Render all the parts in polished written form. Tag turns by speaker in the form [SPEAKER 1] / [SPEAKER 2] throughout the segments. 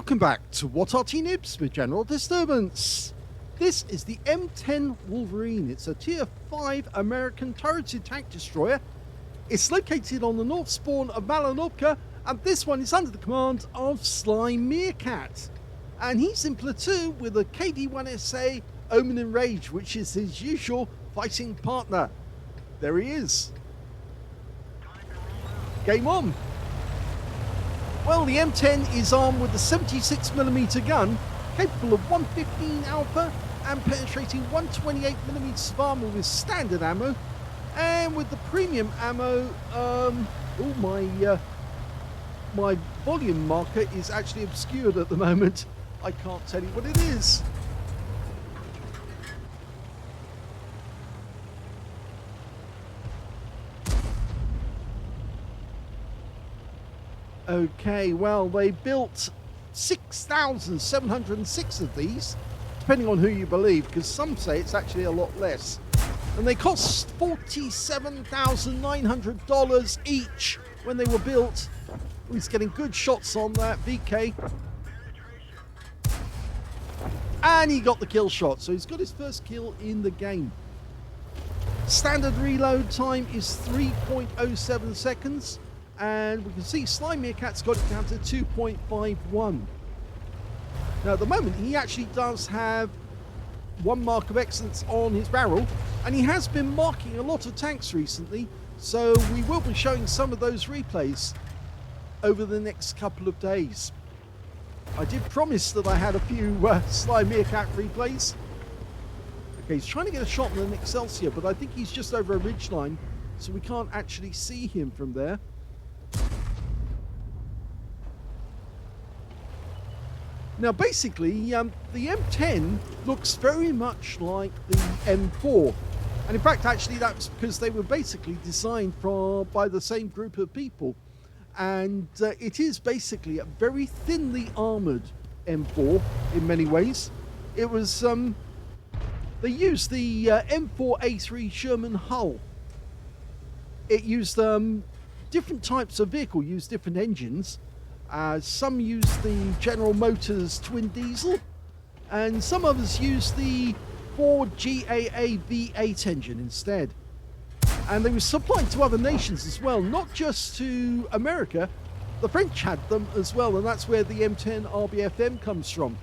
[SPEAKER 1] Welcome back to What Arty Noobs with General Disturbance. This is the M10 Wolverine. It's a Tier 5 American turreted tank destroyer. It's located on the north spawn of Malinovka, and this one is under the command of SlyMeerkat. And he's in platoon with a KD-1SA Omen and Rage, which is his usual fighting partner. There he is. Game on. Well, the M10 is armed with a 76mm gun, capable of 115 alpha and penetrating 128mm of armor with standard ammo, and with the premium ammo, my volume marker is actually obscured at the moment. I can't tell you what it is. Okay, well, they built 6,706 of these, depending on who you believe, because some say it's actually a lot less. And they cost $47,900 each when they were built. He's getting good shots on that VK. And he got the kill shot, so he's got his first kill in the game. Standard reload time is 3.07 seconds. And we can see SlyMeerkat's got it down to 2.51. Now at the moment he actually does have one mark of excellence on his barrel, and he has been marking a lot of tanks recently, so we will be showing some of those replays over the next couple of days. I did promise that I had a few SlyMeerkat replays. Okay, he's trying to get a shot on an Excelsior, but I think he's just over a ridgeline, so we can't actually see him from there. Now basically, the M10 looks very much like the M4. And in fact, actually that's because they were basically designed by the same group of people. And it is basically a very thinly armoured M4 in many ways. It was, they used the M4A3 Sherman hull. It used different types of vehicle, used different engines. Some use the General Motors twin diesel, and some others use the Ford GAA V8 engine instead. And they were supplied to other nations as well, not just to America. The French had them as well, and that's where the M10 RBFM comes from.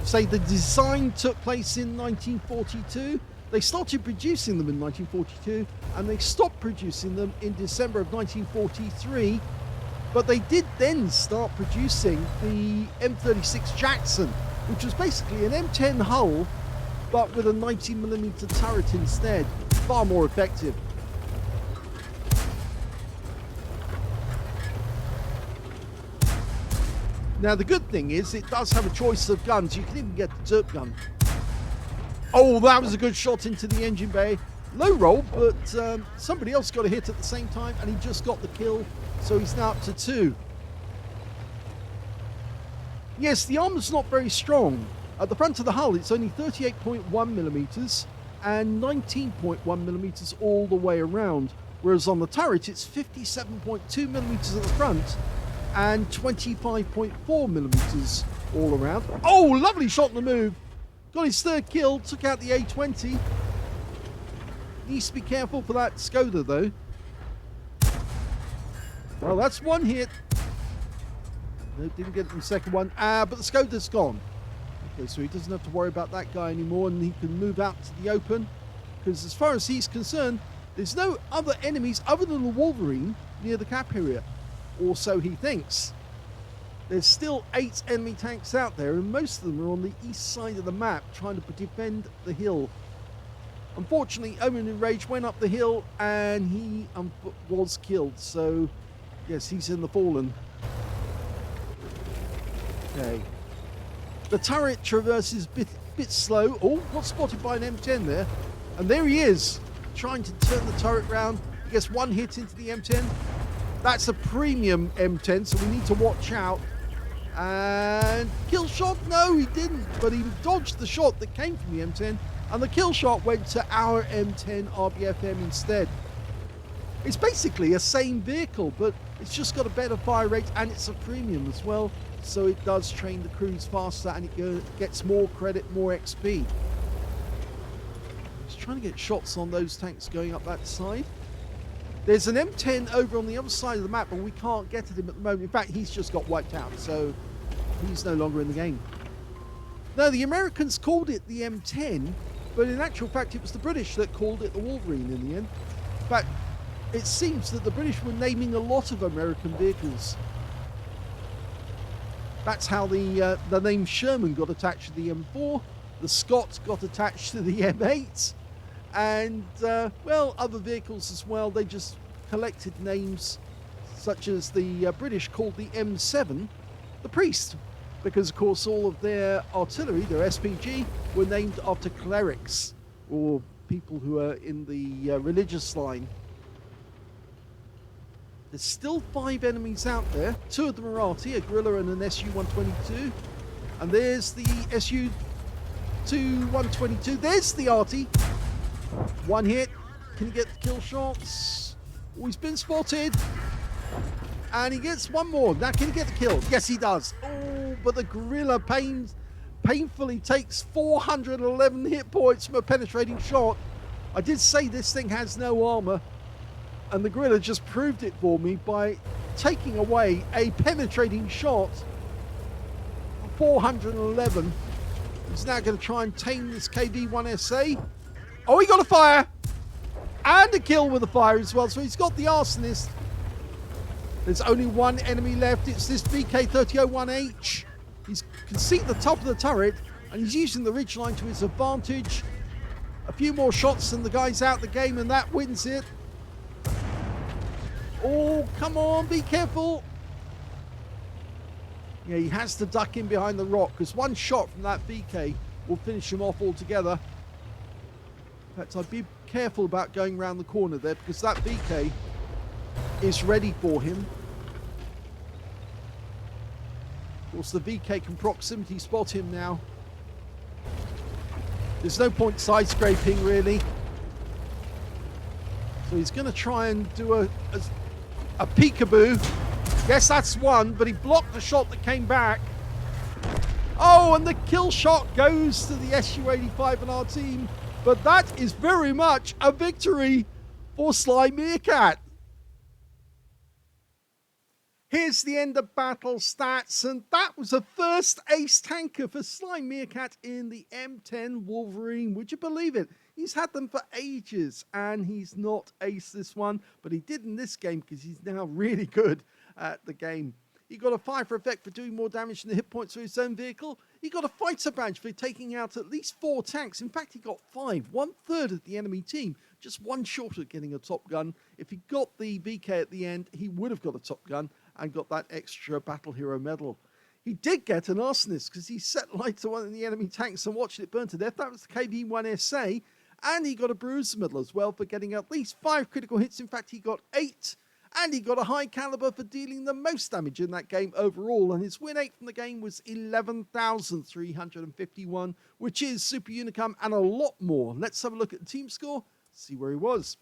[SPEAKER 1] Say the design took place in 1942. They started producing them in 1942, and they stopped producing them in December of 1943. But they did then start producing the M36 Jackson, which was basically an M10 hull, but with a 90mm turret instead. Far more effective. Now the good thing is it does have a choice of guns. You can even get the dirt gun. Oh, that was a good shot into the engine bay. Low roll, but somebody else got a hit at the same time, and he just got the kill, so he's now up to 2. Yes, the armor's not very strong. At the front of the hull, it's only 38.1mm and 19.1mm all the way around, whereas on the turret, it's 57.2mm at the front and 25.4mm all around. Oh, lovely shot in the move. Got his third kill, took out the A20. Needs to be careful for that Skoda though. Well, that's one hit. No, didn't get the second one. But the Skoda's gone. Okay, so he doesn't have to worry about that guy anymore, and he can move out to the open. Because as far as he's concerned, there's no other enemies other than the Wolverine near the cap area. Or so he thinks. There's still 8 enemy tanks out there, and most of them are on the east side of the map trying to defend the hill. Unfortunately, Omen in Rage went up the hill and he was killed, so yes, he's in the fallen. Okay. The turret traverses a bit slow. Oh, got spotted by an M10 there. And there he is, trying to turn the turret round. He gets one hit into the M10. That's a premium M10, so we need to watch out. And kill shot? No, he didn't, but he dodged the shot that came from the M10, and the kill shot went to our M10 RBFM instead. It's basically a same vehicle, but It's just got a better fire rate and it's a premium as well. So it does train the crews faster and it gets more credit, more XP. Just trying to get shots on those tanks going up that side. There's an M10 over on the other side of the map, but we can't get at him at the moment. In fact, he's just got wiped out, so he's no longer in the game. Now, the Americans called it the M10, but in actual fact, it was the British that called it the Wolverine in the end. In fact, it seems that the British were naming a lot of American vehicles. That's how the name Sherman got attached to the M4, the Scots got attached to the M8, and, well, other vehicles as well. They just collected names, such as the British called the M7 the Priest, because, of course, all of their artillery, their SPG, were named after clerics, or people who are in the religious line. There's still 5 enemies out there. 2 of them are Arty, a Guerrilla and an SU-122. And there's the SU-122. There's the Arty. 1 hit. Can he get the kill shots? Oh, he's been spotted. And he gets 1 more. Now, can he get the kill? Yes, he does. Oh, but the Guerrilla painfully takes 411 hit points from a penetrating shot. I did say this thing has no armor. And the Guerrilla just proved it for me by taking away a penetrating shot. 411. He's now going to try and tame this KV-1SA. Oh, he got a fire! And a kill with a fire as well. So he's got the arsonist. There's only 1 enemy left. It's this VK3001H. You can see the top of the turret. And he's using the ridgeline to his advantage. A few more shots and the guy's out the game, and that wins it. Oh, come on, be careful. Yeah, he has to duck in behind the rock, because 1 shot from that VK will finish him off altogether. In fact, I'd be careful about going around the corner there, because that VK is ready for him. Of course, the VK can proximity spot him now. There's no point side scraping, really. So he's going to try and do a peekaboo. Yes, that's 1, but he blocked the shot that came back. Oh, and the kill shot goes to the SU-85 and our team. But that is very much a victory for SlyMeerkat. Here's the end of battle stats, and that was a first ace tanker for SlyMeerkat in the M10 Wolverine. Would you believe it? He's had them for ages, and he's not aced this one, but he did in this game because he's now really good at the game. He got a fire effect for doing more damage than the hit points for his own vehicle. He got a fighter badge for taking out at least 4 tanks. In fact, he got 5, 1/3 of the enemy team, just 1 short of getting a top gun. If he got the VK at the end, he would have got a top gun and got that extra battle hero medal. He did get an arsonist because he set light to one of the enemy tanks and watched it burn to death. That was the KV-1SA. And he got a bruiser medal as well for getting at least 5 critical hits. In fact, he got 8. And he got a high caliber for dealing the most damage in that game overall. And his win rate from the game was 11,351, which is Super Unicum and a lot more. Let's have a look at the team score, see where he was.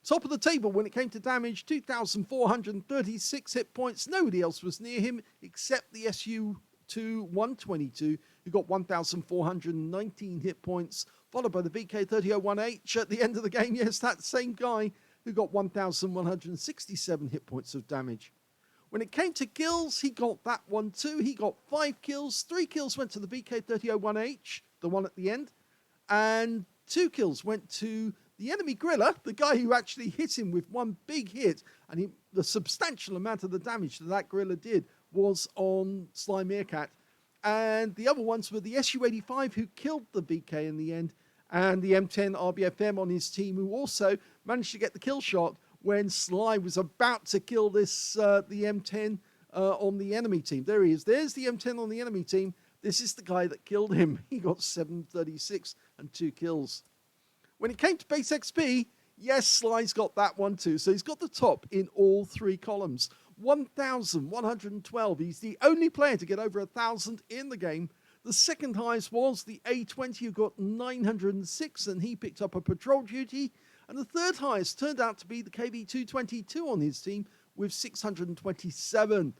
[SPEAKER 1] Top of the table when it came to damage, 2,436 hit points. Nobody else was near him except the SU-122, who got 1,419 hit points, followed by the VK3001H at the end of the game. Yes, that same guy who got 1,167 hit points of damage. When it came to kills, he got that one too. He got 5 kills. 3 kills went to the VK3001H, the one at the end, and 2 kills went to the enemy Guerrilla, the guy who actually hit him with 1 big hit, and the substantial amount of the damage that Guerrilla did was on SlyMeerkat. And the other ones were the SU-85, who killed the VK in the end, and the M10 RBFM on his team, who also managed to get the kill shot when Sly was about to kill this the M10 on the enemy team. There he is. There's the M10 on the enemy team. This is the guy that killed him. He got 736 and 2 kills. When it came to base XP, yes, Sly's got that one too. So he's got the top in all 3 columns. 1,112. He's the only player to get over 1,000 in the game. The second highest was the A20, who got 906, and he picked up a patrol duty. And the third highest turned out to be the KV-222 on his team with 627.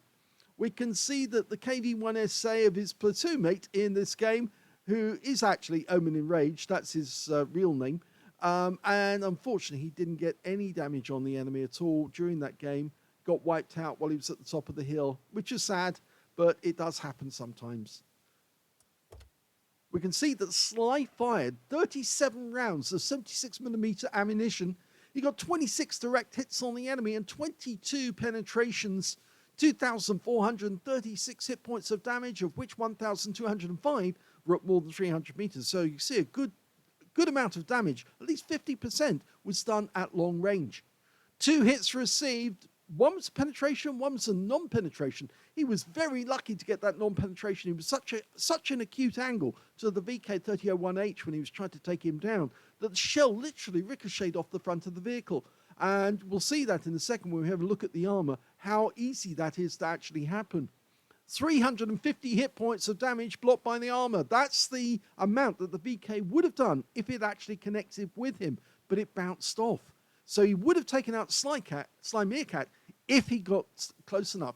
[SPEAKER 1] We can see that the KV-1SA of his platoon mate in this game, who is actually Omen Enraged, that's his real name, and unfortunately he didn't get any damage on the enemy at all during that game, got wiped out while he was at the top of the hill, which is sad, but it does happen sometimes. We can see that Sly fired 37 rounds of 76mm ammunition. He got 26 direct hits on the enemy and 22 penetrations, 2,436 hit points of damage, of which 1,205 were up more than 300 meters. So you see a good amount of damage. At least 50% was done at long range. 2 hits received. One was penetration, one was a non-penetration. He was very lucky to get that non-penetration. He was such an acute angle to the VK3001H when he was trying to take him down that the shell literally ricocheted off the front of the vehicle. And we'll see that in a second when we have a look at the armor, how easy that is to actually happen. 350 hit points of damage blocked by the armor. That's the amount that the VK would have done if it actually connected with him, but it bounced off. So he would have taken out SlyMeerkat if he got close enough.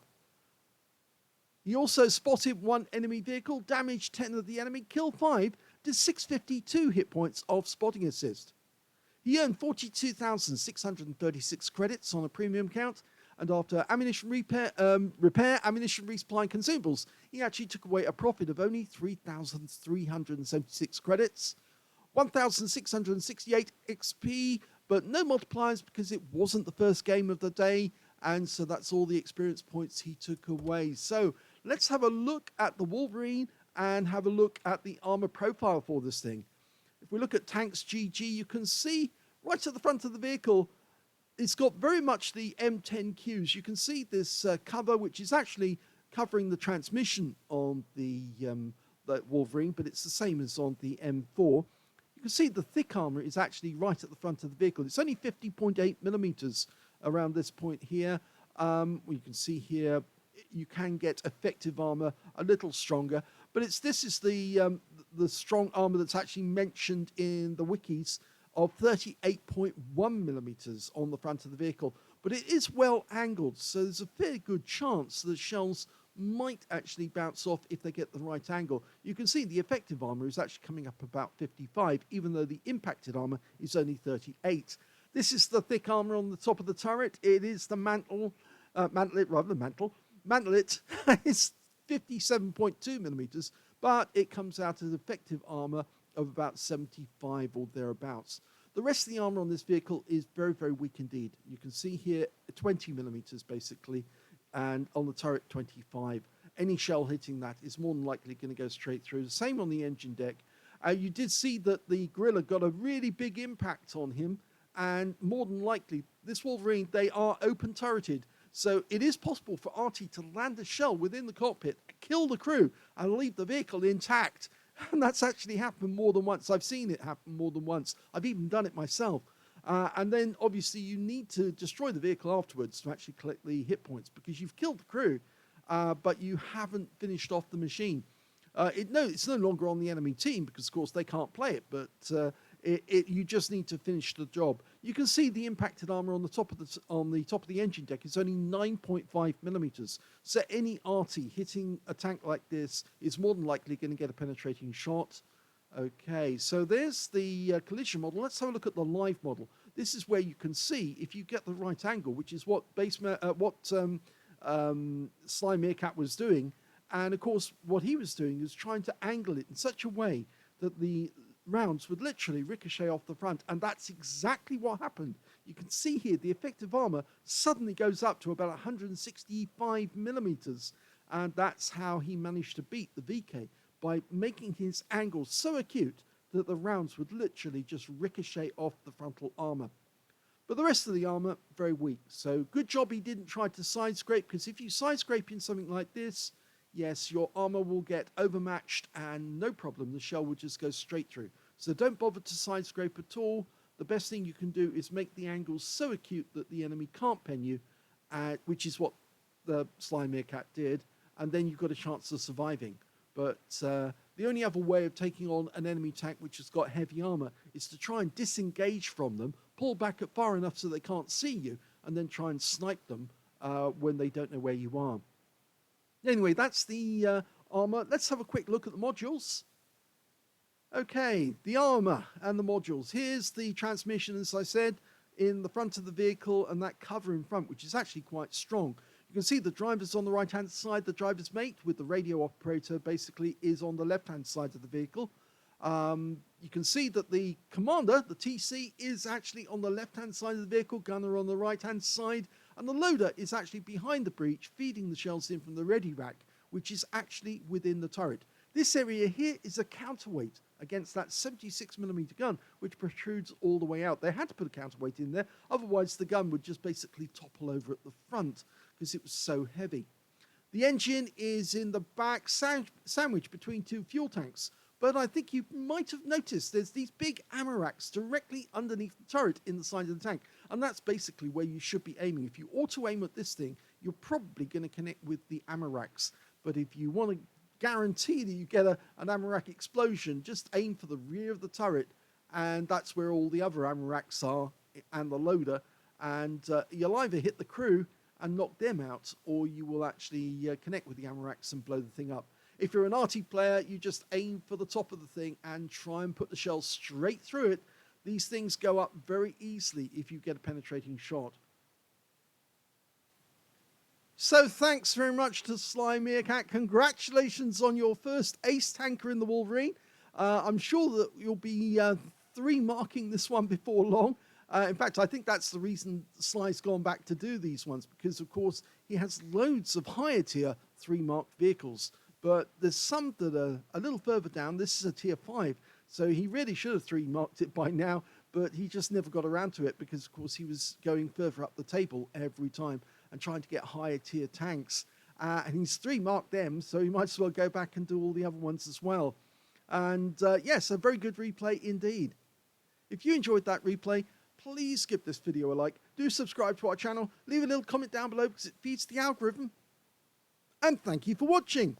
[SPEAKER 1] He also spotted 1 enemy vehicle, damaged 10 of the enemy, killed 5, did 652 hit points of spotting assist. He earned 42,636 credits on a premium count, and after ammunition repair, ammunition resupply and consumables, he actually took away a profit of only 3,376 credits, 1,668 XP, but no multipliers because it wasn't the first game of the day, and so that's all the experience points he took away. So let's have a look at the Wolverine and have a look at the armor profile for this thing. If we look at Tanks GG, you can see right at the front of the vehicle, it's got very much the M10 cues. You can see this cover, which is actually covering the transmission on the Wolverine, but it's the same as on the M4. You can see the thick armor is actually right at the front of the vehicle. It's only 50.8 millimeters around this point here. You can see here you can get effective armor a little stronger, but this is the strong armor that's actually mentioned in the wikis of 38.1 millimeters on the front of the vehicle. But it is well angled, so there's a fairly good chance the shells might actually bounce off if they get the right angle. You can see the effective armor is actually coming up about 55, even though the impacted armor is only 38. This is the thick armor on the top of the turret. It is the mantlet is 57.2 millimeters, but it comes out as effective armor of about 75 or thereabouts. The rest of the armor on this vehicle is very, very weak indeed. You can see here 20 millimeters basically, and on the turret 25. Any shell hitting that is more than likely going to go straight through. The same on the engine deck. You did see that the Gorilla got a really big impact on him, and more than likely this Wolverine, they are open turreted, so it is possible for Arty to land a shell within the cockpit, kill the crew and leave the vehicle intact. And that's actually happened more than once. I've seen it happen more than once. I've even done it myself. And then obviously you need to destroy the vehicle afterwards to actually collect the hit points, because you've killed the crew, but you haven't finished off the machine. It's no longer on the enemy team because of course they can't play it, but you just need to finish the job. You can see the impacted armor on the top of the engine deck is only 9.5 millimeters. So any Arty hitting a tank like this is more than likely going to get a penetrating shot. Okay, so there's the collision model. Let's have a look at the live model. This is where you can see if you get the right angle, which is what SlyMeerkat was doing. And of course, what he was doing is trying to angle it in such a way that the rounds would literally ricochet off the front, and that's exactly what happened. You can see here the effective armor suddenly goes up to about 165 millimeters, and that's how he managed to beat the VK, by making his angle so acute that the rounds would literally just ricochet off the frontal armor. But the rest of the armor, very weak. So good job he didn't try to side scrape, because if you side scrape in something like this, yes, your armor will get overmatched and no problem, the shell will just go straight through. So don't bother to side scrape at all. The best thing you can do is make the angles so acute that the enemy can't pen you, which is what the SlyMeerkat did, and then you've got a chance of surviving. But the only other way of taking on an enemy tank which has got heavy armor is to try and disengage from them, pull back far enough so they can't see you, and then try and snipe them when they don't know where you are. Anyway, that's the armor. Let's have a quick look at the modules. Okay, the armor and the modules. Here's the transmission, as I said, in the front of the vehicle, and that cover in front, which is actually quite strong. You can see the driver's on the right-hand side. The driver's mate with the radio operator basically is on the left-hand side of the vehicle. You can see that the commander, the TC, is actually on the left-hand side of the vehicle, gunner on the right-hand side, and the loader is actually behind the breech, feeding the shells in from the ready rack, which is actually within the turret. This area here is a counterweight against that 76mm gun, which protrudes all the way out. They had to put a counterweight in there, otherwise the gun would just basically topple over at the front because it was so heavy. The engine is in the back, sandwiched between two fuel tanks. But I think you might have noticed there's these big ammo racks directly underneath the turret in the side of the tank. And that's basically where you should be aiming. If you auto-aim at this thing, you're probably going to connect with the ammo racks. But if you want to guarantee that you get an ammo rack explosion, just aim for the rear of the turret. And that's where all the other ammo racks are and the loader. And you'll either hit the crew and knock them out, or you will actually connect with the ammo racks and blow the thing up. If you're an Arty player, you just aim for the top of the thing and try and put the shell straight through it. These things go up very easily if you get a penetrating shot. So thanks very much to SlyMeerkat. Congratulations on your first ace tanker in the Wolverine. I'm sure that you'll be 3-marking this one before long. In fact, I think that's the reason Sly's gone back to do these ones, because of course he has loads of higher tier 3-marked vehicles. But there's some that are a little further down. This is a tier 5, so he really should have 3-marked it by now, but he just never got around to it because, of course, he was going further up the table every time and trying to get higher tier tanks. And he's 3-marked them, so he might as well go back and do all the other ones as well. And yes, a very good replay indeed. If you enjoyed that replay, please give this video a like. Do subscribe to our channel. Leave a little comment down below because it feeds the algorithm. And thank you for watching.